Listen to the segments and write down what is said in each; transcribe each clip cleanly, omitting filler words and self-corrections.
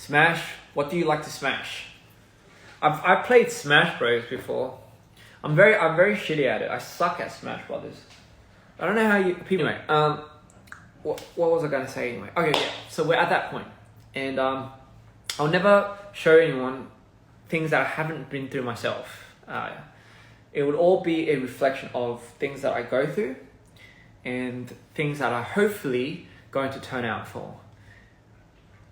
Smash. What do you like to smash? I've played Smash Bros before. I'm very shitty at it. I suck at Smash Brothers. I don't know how you people. Anyway, what was I gonna say anyway? Okay, yeah. So we're at that point, and I'll never show anyone things that I haven't been through myself. It would all be a reflection of things that I go through, and things that are hopefully going to turn out for.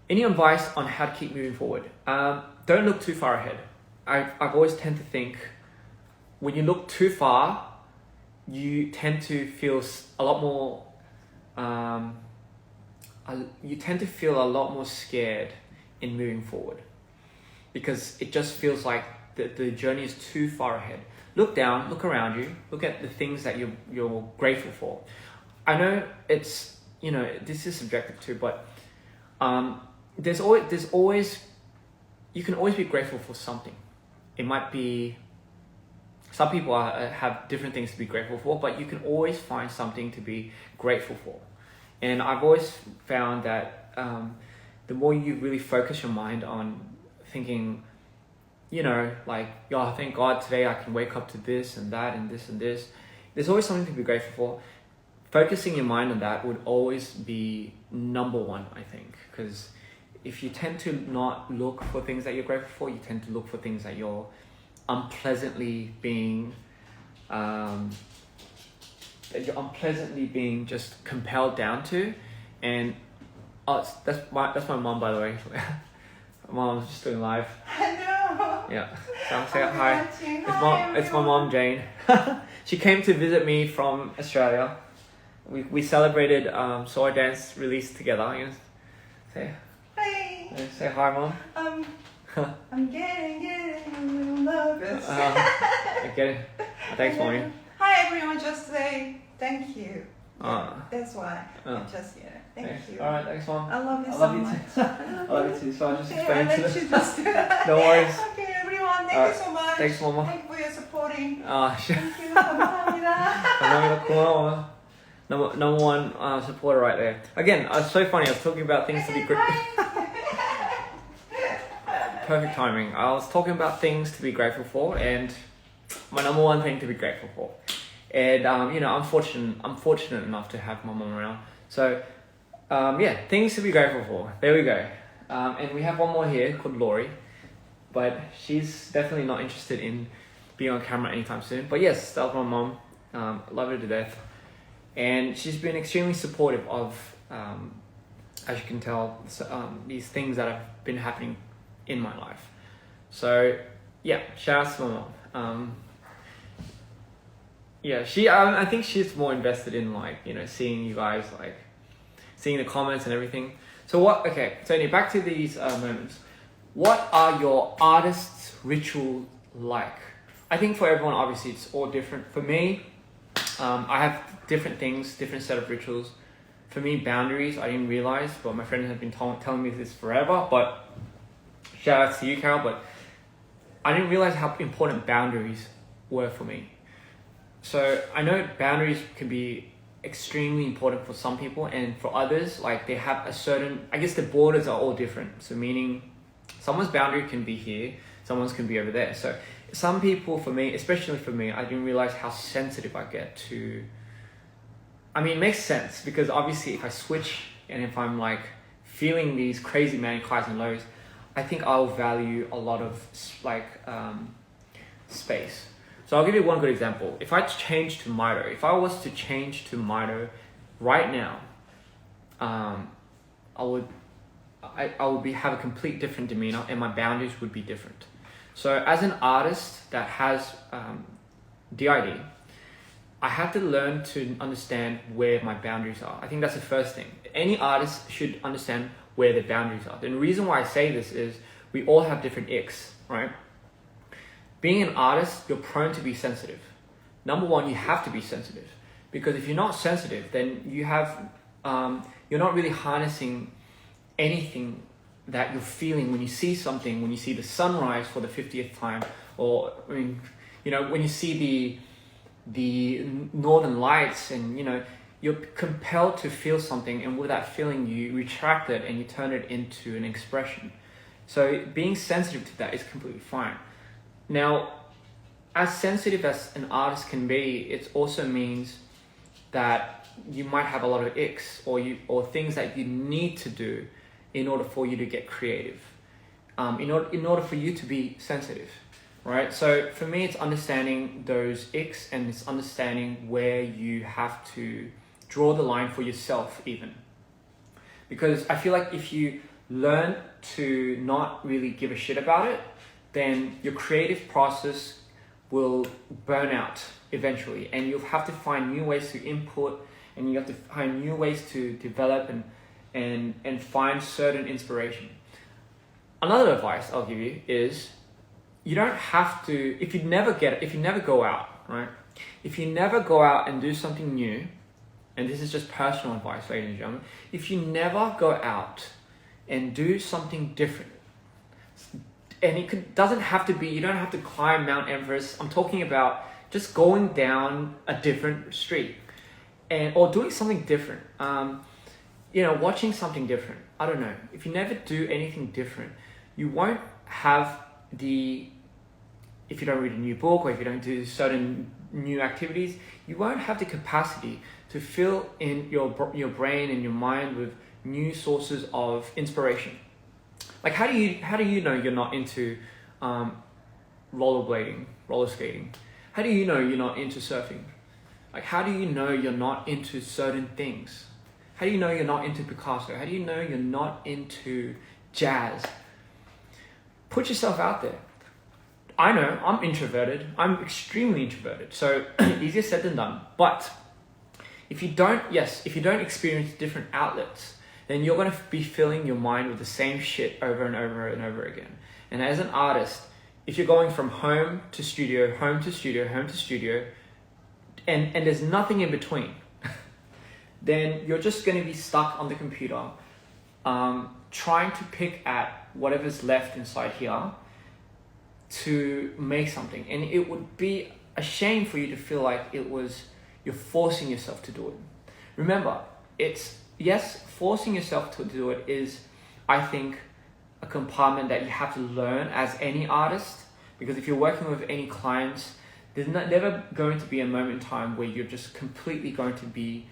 Any advice on how to keep moving forward? Don't look too far ahead. I've always tend to think when you look too far, you tend to feel a lot more. You tend to feel a lot more scared in moving forward because it just feels like the journey is too far ahead. Look down, look around you, look at the things that you're grateful for. I know it's this is subjective too, but there's always you can always be grateful for something. It might be some people have different things to be grateful for, but you can always find something to be grateful for. And I've always found that the more you really focus your mind on thinking, thank God today I can wake up to this and that and this and this. There's always something to be grateful for. Focusing your mind on that would always be number one, I think, because if you tend to not look for things that you're grateful for, you tend to look for things that you're unpleasantly being just compelled down to. And that's my mom, by the way. Mom's just doing live. Hello. Yeah. So I'm saying hi. It's my mom, Jane. She came to visit me from Australia. We celebrated Soy Dance release together. Say Hi. Say hi, Mom. I'm getting a little nervous. I get it. Thanks, Mommy. Hi everyone, just say thank you. Ah. That's why. Thank you. Alright, thanks, Mom. I love you so much. I love you too. So I'll just Okay, explain I'll to let you them. just do that. No worries. Okay, everyone, thank you so much. Thanks, Mama. Thank you for your supporting. Sure. Thank you. 감사합니다. Number one supporter right there. Again, it's so funny. I was talking about things to be grateful. Perfect timing. I was talking about things to be grateful for, and my number one thing to be grateful for. And I'm fortunate enough to have my mom around. So things to be grateful for. There we go. And we have one more here called Lori, but she's definitely not interested in being on camera anytime soon. But yes, that was my mom. Love her to death. And she's been extremely supportive of, as you can tell, these things that have been happening in my life. So yeah, shout out to my mom. I think she's more invested in seeing you guys, seeing the comments and everything. So anyway, back to these moments. What are your artist's ritual like? I think for everyone, obviously, it's all different. For me, I have different things, different set of rituals. For me, boundaries, I didn't realize, but my friend had been telling me this forever, but shout out to you, Carol, but I didn't realize how important boundaries were for me. So I know boundaries can be extremely important for some people, and for others, they have a certain, I guess the borders are all different. So meaning someone's boundary can be here, someone's can be over there. So some people, for me, especially for me, I didn't realize how sensitive I get to, it makes sense because obviously if I switch and if I'm feeling these crazy manic highs and lows, I think I'll value a lot of space. So I'll give you one good example. If I change to Mito, if I was to change to Mito right now, I would have a complete different demeanor and my boundaries would be different. So as an artist that has DID, I have to learn to understand where my boundaries are. I think that's the first thing. Any artist should understand where their boundaries are. And the reason why I say this is we all have different icks, right? Being an artist, you're prone to be sensitive. Number one, you have to be sensitive because if you're not sensitive, then you have, you're not really harnessing anything that you're feeling when you see something, when you see the sunrise for the 50th time, or when you see the northern lights, and you're compelled to feel something, and with that feeling you retract it and you turn it into an expression. So being sensitive to that is completely fine. Now, as sensitive as an artist can be, it also means that you might have a lot of icks or things that you need to do in order for you to get creative, in order for you to be sensitive, right? So for me, it's understanding those icks, and it's understanding where you have to draw the line for yourself even. Because I feel like if you learn to not really give a shit about it, then your creative process will burn out eventually, and you'll have to find new ways to input, and you have to find new ways to develop and find certain inspiration. Another advice I'll give you is you don't have to, if you never go out, right? If you never go out and do something new, and this is just personal advice, ladies and gentlemen, if you never go out and do something different, and doesn't have to be, you don't have to climb Mount Everest. I'm talking about just going down a different street or doing something different. Watching something different. I don't know. If you never do anything different, you won't have if you don't read a new book or if you don't do certain new activities, you won't have the capacity to fill in your brain and your mind with new sources of inspiration. Like how do you know you're not into roller skating? How do you know you're not into surfing? Like how do you know you're not into certain things? How do you know you're not into Picasso? How do you know you're not into jazz? Put yourself out there. I know I'm introverted. I'm extremely introverted. So easier said than done. But if you don't experience different outlets, then you're going to be filling your mind with the same shit over and over and over again. And as an artist, if you're going from home to studio, home to studio, home to studio, and there's nothing in between, then you're just going to be stuck on the computer, trying to pick at whatever's left inside here to make something. And it would be a shame for you to feel like you're forcing yourself to do it. Remember, forcing yourself to do it is, I think, a compartment that you have to learn as any artist, because if you're working with any clients, there's never going to be a moment in time where you're just completely going to be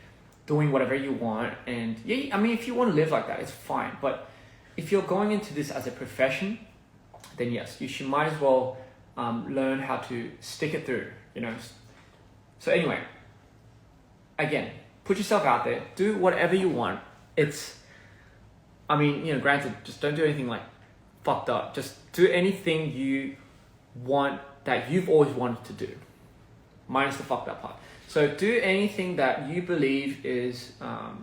doing whatever you want. And yeah, I mean, if you want to live like that, it's fine. But if you're going into this as a profession, then yes, you might as well learn how to stick it through, So anyway, again, put yourself out there, do whatever you want. Granted, just don't do anything like fucked up. Just do anything you want that you've always wanted to do, minus the fucked up part. So do anything that you believe is, I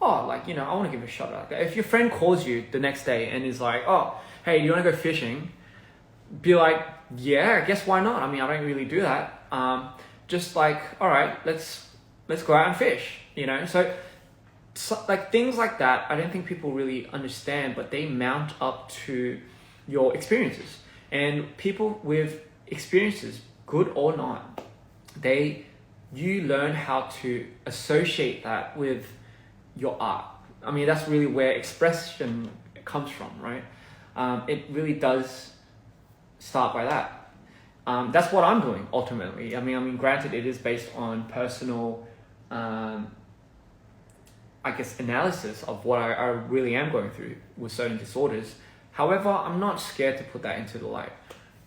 want to give a shot at that. If your friend calls you the next day and is like, oh, hey, do you want to go fishing? Be like, yeah, I guess why not? I mean, I don't really do that. Just like, all right, let's go out and fish, So like things like that, I don't think people really understand, but they mount up to your experiences. And people with experiences, good or not, you learn how to associate that with your art. I mean, that's really where expression comes from, right? It really does start by that. That's what I'm doing ultimately. I mean, granted, it is based on personal, analysis of what I really am going through with certain disorders. However, I'm not scared to put that into the light,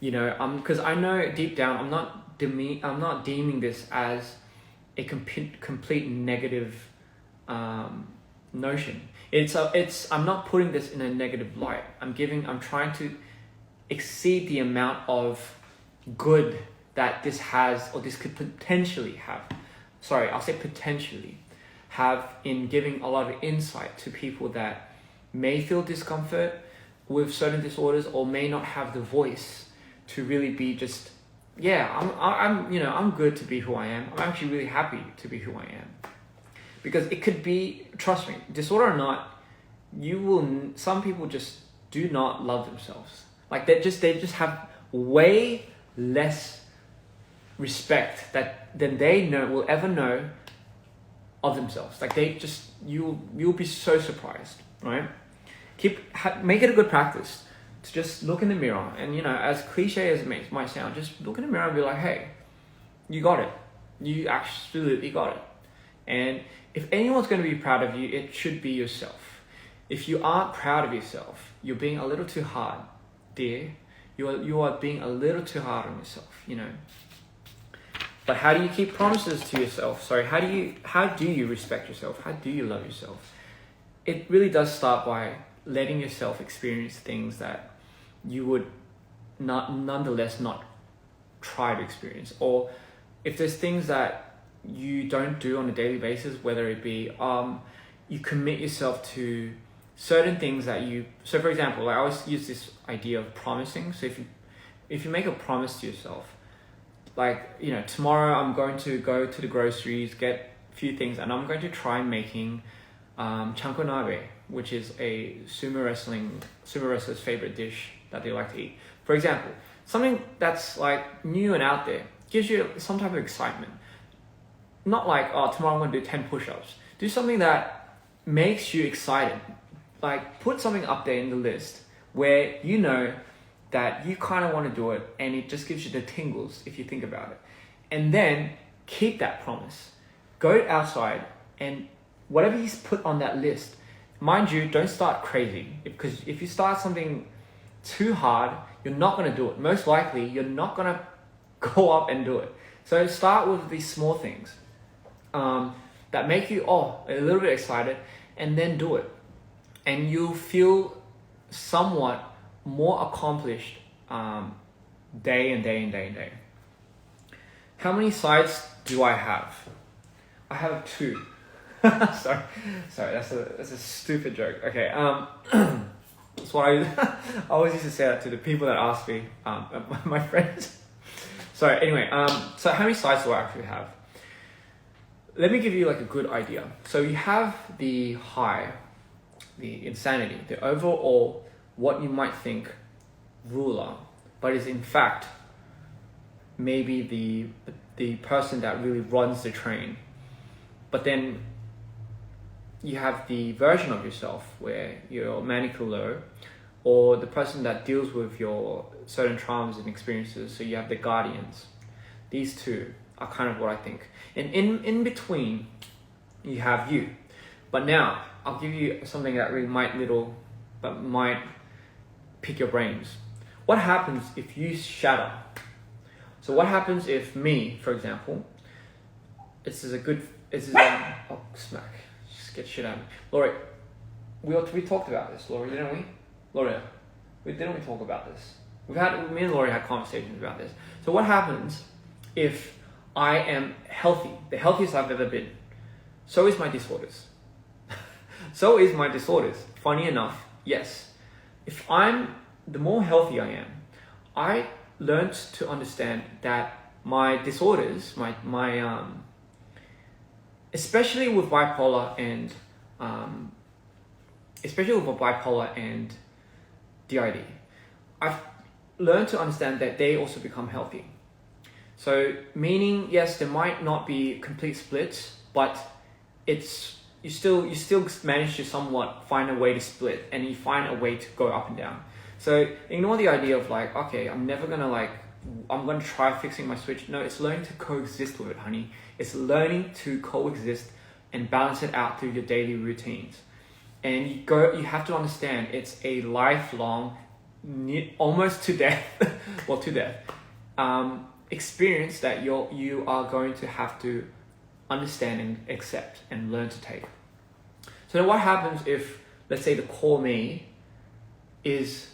because I know deep down I'm not deeming this as a complete negative notion. I'm not putting this in a negative light. I'm trying to exceed the amount of good that this has, or this could potentially have. Sorry, I'll say potentially have in giving a lot of insight to people that may feel discomfort with certain disorders or may not have the voice to really be just, I'm good to be who I am. I'm actually really happy to be who I am. Because it could be, trust me, disorder or not, some people just do not love themselves. Like they just have way less respect than they will ever know of themselves. Like you'll be so surprised, right? Make it a good practice to just look in the mirror and, as cliche as it might sound, just look in the mirror and be like, hey, you got it. You absolutely got it. And if anyone's going to be proud of you, it should be yourself. If you aren't proud of yourself, you're being a little too hard, dear. You are being a little too hard on yourself, But how do you keep promises to yourself? How do you respect yourself? How do you love yourself? It really does start by letting yourself experience things that you would nonetheless not try to experience. Or if there's things that you don't do on a daily basis, whether it be you commit yourself to certain things that so for example, I always use this idea of promising. So if you make a promise to yourself, like, tomorrow I'm going to go to the groceries, get a few things, and I'm going to try making chankonabe, which is a sumo wrestler's favorite dish that they like to eat. For example, something that's like new and out there, gives you some type of excitement. Not like, tomorrow I'm going to do 10 push-ups. Do something that makes you excited. Like, put something up there in the list where you know that you kind of want to do it, and it just gives you the tingles if you think about it. And then keep that promise. Go outside and whatever you put on that list, mind you, don't start crazy, because if you start something too hard, you're not going to do it. Most likely, you're not going to go up and do it. So start with these small things that make you a little bit excited, and then do it. And you'll feel somewhat more accomplished day and day and day and day. How many sides do I have? I have 2. sorry, that's a stupid joke. Okay, that's what I always used to say that to the people that ask me, my friends. So anyway, so how many sides do I actually have? Let me give you like a good idea. So you have the high, the insanity, the overall, what you might think ruler, but is in fact maybe the person that really runs the train. But then you have the version of yourself where you're manicure low, or the person that deals with your certain traumas and experiences. So you have the guardians. These two are kind of what I think. And in between, you have you. But now, I'll give you something that really might pick your brains. What happens if you shatter? So what happens if me, for example, oh, smack. Just get shit out of me. Laurie, we talked about this, Laurie, didn't we? Laurie, didn't we talk about this? Me and Laurie had conversations about this. So what happens if I am healthy, the healthiest I've ever been? So is my disorders. So is my disorders. Funny enough, yes. The more healthy I am, I learned to understand that my disorders, especially with bipolar and DID, I've learned to understand that they also become healthy. So meaning, yes, there might not be complete splits, but you still manage to somewhat find a way to split, and you find a way to go up and down. So ignore the idea of like, okay, I'm gonna try fixing my switch. No, it's learning to coexist with it, honey. It's learning to coexist and balance it out through your daily routines. And you have to understand it's a lifelong, almost to death, experience that you are going to have to understand and accept and learn to take. So then what happens if, let's say, the core me is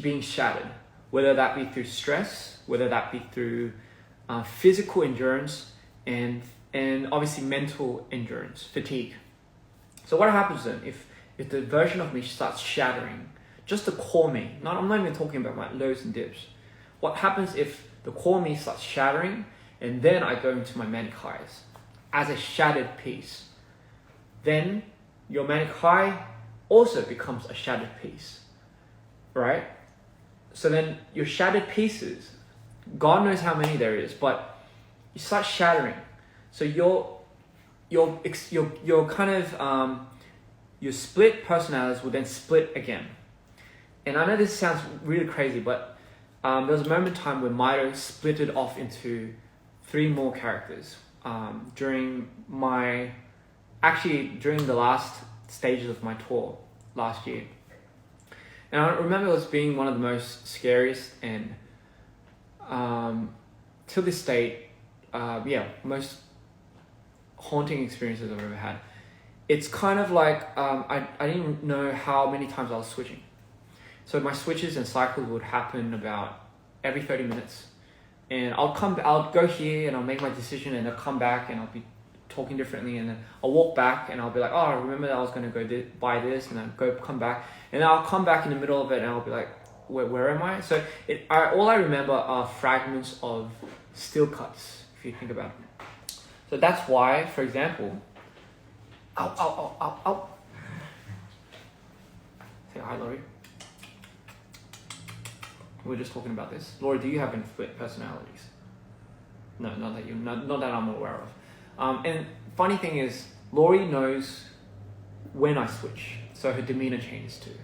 being shattered, whether that be through stress, whether that be through physical endurance, and obviously mental endurance, fatigue. So what happens then if the version of me starts shattering, just the core me, I'm not even talking about my lows and dips. What happens if the core me starts shattering, and then I go into my manic highs as a shattered piece? Then your manic high also becomes a shattered piece, right? So then your shattered pieces, God knows how many there is, but you start shattering. So your kind of your split personalities will then split again, and I know this sounds really crazy, but there was a moment in time where Mito split it off into 3 more characters during the last stages of my tour last year. And I remember it was being one of the most scariest and to this date, most haunting experiences I've ever had. It's kind of like I didn't know how many times I was switching. So my switches and cycles would happen about every 30 minutes. And I'll go here and I'll make my decision, and I'll come back and I'll be talking differently, and then I'll walk back and I'll be like, oh, I remember that I was going to go buy this, and then come back, and then I'll come back in the middle of it and I'll be like, where am I? So all I remember are fragments of still cuts, if you think about it. So that's why, for example, ow. Say hi, Laurie. We're just talking about this. Laurie, do you have any split personalities? No, not that I'm aware of. And funny thing is, Laurie knows when I switch, so her demeanor changes too.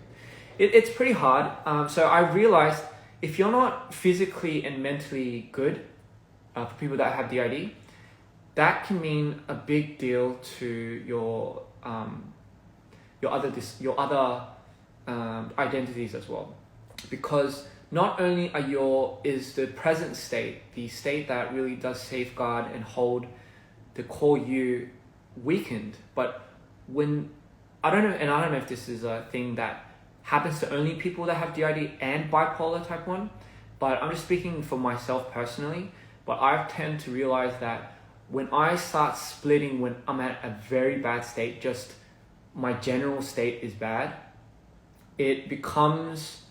It's pretty hard. So I realized if you're not physically and mentally good, for people that have DID, that can mean a big deal to your other identities as well, because not only is the present state the state that really does safeguard and hold the core you weakened, but when I don't know if this is a thing that happens to only people that have DID and bipolar type 1, but I'm just speaking for myself personally. But I tend to realize that when I start splitting when I'm at a very bad state, just my general state is bad, it becomes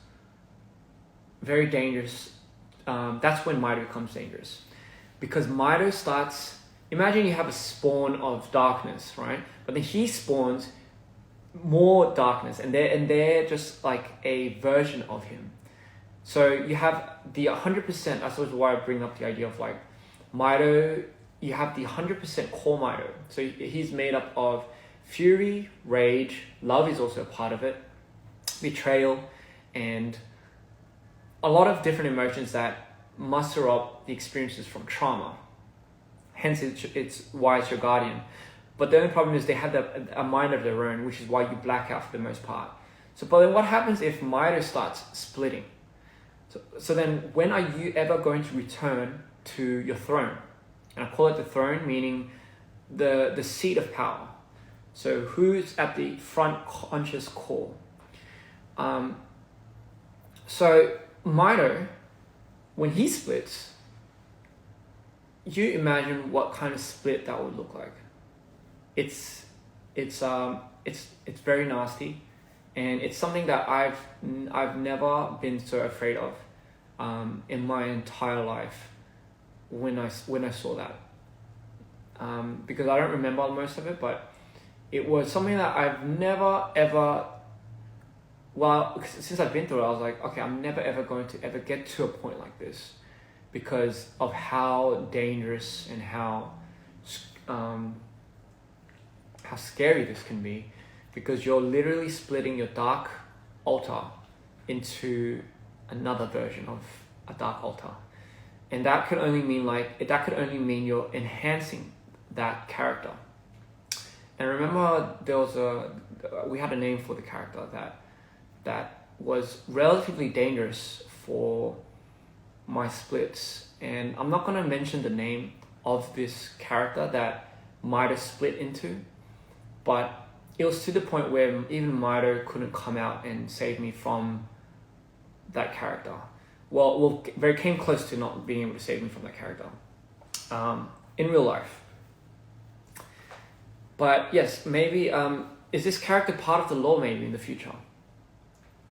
very dangerous. That's when Mito becomes dangerous, because Mito starts, imagine you have a spawn of darkness, right? But then he spawns more darkness, and they're just like a version of him. So you have the 100%, that's why I bring up the idea of like Mito, you have the 100% core Mito. So he's made up of fury, rage, love is also a part of it, betrayal, and a lot of different emotions that muster up the experiences from trauma. Hence, it's why it's your guardian. But the only problem is they have a mind of their own, which is why you black out for the most part. So, but then what happens if Mito starts splitting? So then when are you ever going to return to your throne? And I call it the throne, meaning the seat of power. So who's at the front conscious core? So Mito, when he splits, you imagine what kind of split that would look like. It's very nasty, and it's something that I've never been so afraid of in my entire life when I saw that, because I don't remember most of it, but it was something that I've never ever, well, since I've been through it, I was like, okay, I'm never ever going to ever get to a point like this, because of how dangerous and how scary this can be, because you're literally splitting your dark altar into another version of a dark altar, and that could only mean you're enhancing that character. And remember, we had a name for the character that was relatively dangerous for my splits, and I'm not going to mention the name of this character that Mito split into, but it was to the point where even Mito couldn't come out and save me from that character. Well, very came close to not being able to save me from that character in real life. But yes, maybe is this character part of the lore maybe in the future?